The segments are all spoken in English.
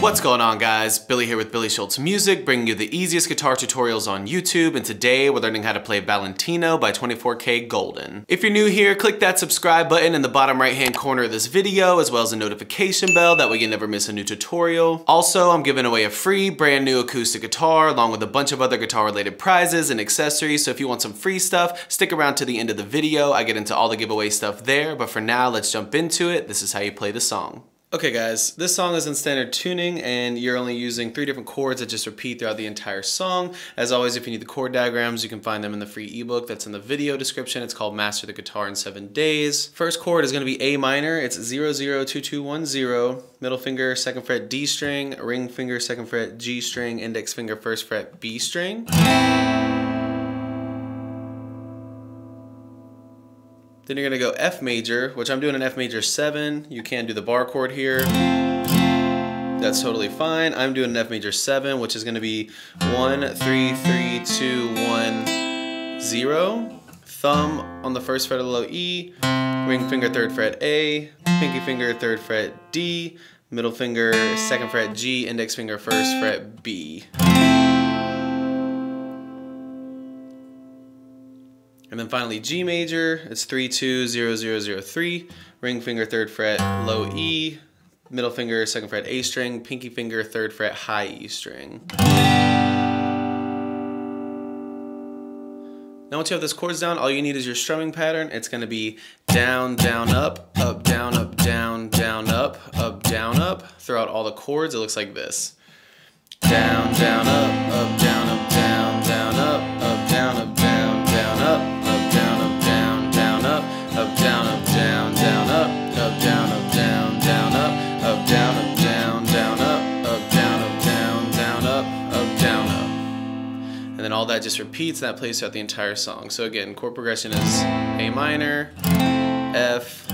What's going on, guys? Billy here with Billy Schultz Music, bringing you the easiest guitar tutorials on YouTube, and today we're learning how to play Valentino by 24kGoldn. If you're new here, click that subscribe button in the bottom right hand corner of this video, as well as a notification bell, that way you never miss a new tutorial. Also, I'm giving away a free brand new acoustic guitar, along with a bunch of other guitar related prizes and accessories, so if you want some free stuff, stick around to the end of the video. I get into all the giveaway stuff there, but for now, let's jump into it. This is how you play the song. Okay guys, this song is in standard tuning and you're only using 3 different chords that just repeat throughout the entire song. As always, if you need the chord diagrams, you can find them in the free ebook that's in the video description. It's called Master the Guitar in 7 Days. First chord is going to be A minor. It's 002210, middle finger, 2nd fret D string, ring finger, 2nd fret G string, index finger, 1st fret B string. Then you're gonna go F major, which I'm doing an F major 7. You can do the bar chord here. That's totally fine. I'm doing an F major 7, which is gonna be 1, 3, 3, 2, 1, 0. Thumb on the 1st fret of the low E, ring finger 3rd fret A, pinky finger 3rd fret D, middle finger 2nd fret G, index finger 1st fret B. And then finally G major, it's 3, 2, 0, 0, 0, 3, ring finger 3rd fret low E, middle finger 2nd fret A string, pinky finger 3rd fret high E string. Now once you have those chords down, all you need is your strumming pattern. It's gonna be down, down, up, down, up, down, down, up, down, up. Throughout all the chords, it looks like this. Down, down, up, down, up, down, down, up, down, up, down, down, up, down, up, down, down, up, down, up, down, down, up, down, up, down, down, up, down, up, down, down, up, down, up, down, down, up, down, up. And then all that just repeats, and that plays throughout the entire song. So again, chord progression is A minor, F,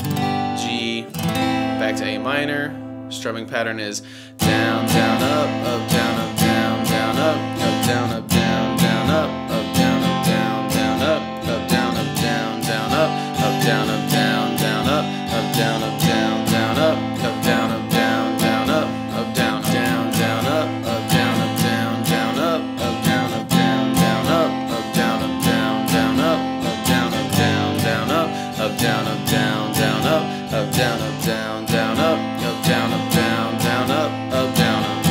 G, back to A minor. Strumming pattern is down, down, up, down, up, down, down, up, down, up, down, down, up, down, up, down, down, up, down, up, down, down, up, down, up, down, down, up, down, up, down, down, up, down, up, down, down, up, down, down, down, up, down, up, down, down, up, down, up, down, down, up, down, up, down, down, up, down, up, down, down, up, down, up, down, down, up, down, up, down, down, up, down, up, down, down, up, down, up.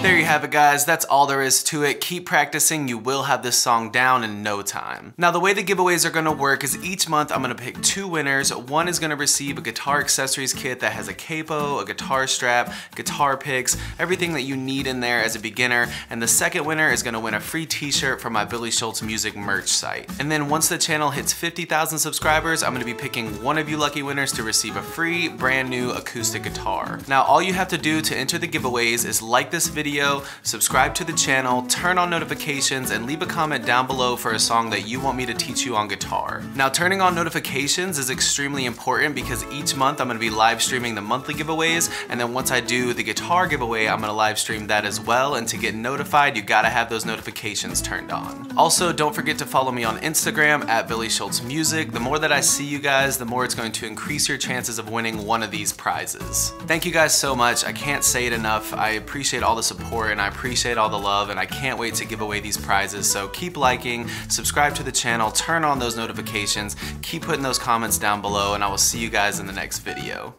There you have it, guys. That's all there is to it. Keep practicing. You will have this song down in no time. Now, the way the giveaways are going to work is each month I'm going to pick 2 winners. One is going to receive a guitar accessories kit that has a capo, a guitar strap, guitar picks, everything that you need in there as a beginner. And the second winner is going to win a free t-shirt from my Billy Schultz Music merch site. And then once the channel hits 50,000 subscribers, I'm going to be picking one of you lucky winners to receive a free brand new acoustic guitar. Now, all you have to do to enter the giveaways is like this video, subscribe to the channel, turn on notifications, and leave a comment down below for a song that you want me to teach you on guitar. Now, turning on notifications is extremely important because each month I'm going to be live streaming the monthly giveaways, and then once I do the guitar giveaway, I'm going to live stream that as well, and to get notified, you gotta have those notifications turned on. Also, don't forget to follow me on Instagram at Billy Schultz Music. The more that I see you guys, the more it's going to increase your chances of winning one of these prizes. Thank you guys so much. I can't say it enough. I appreciate all the support and I appreciate all the love, and I can't wait to give away these prizes. So keep liking, subscribe to the channel, turn on those notifications, keep putting those comments down below, and I will see you guys in the next video.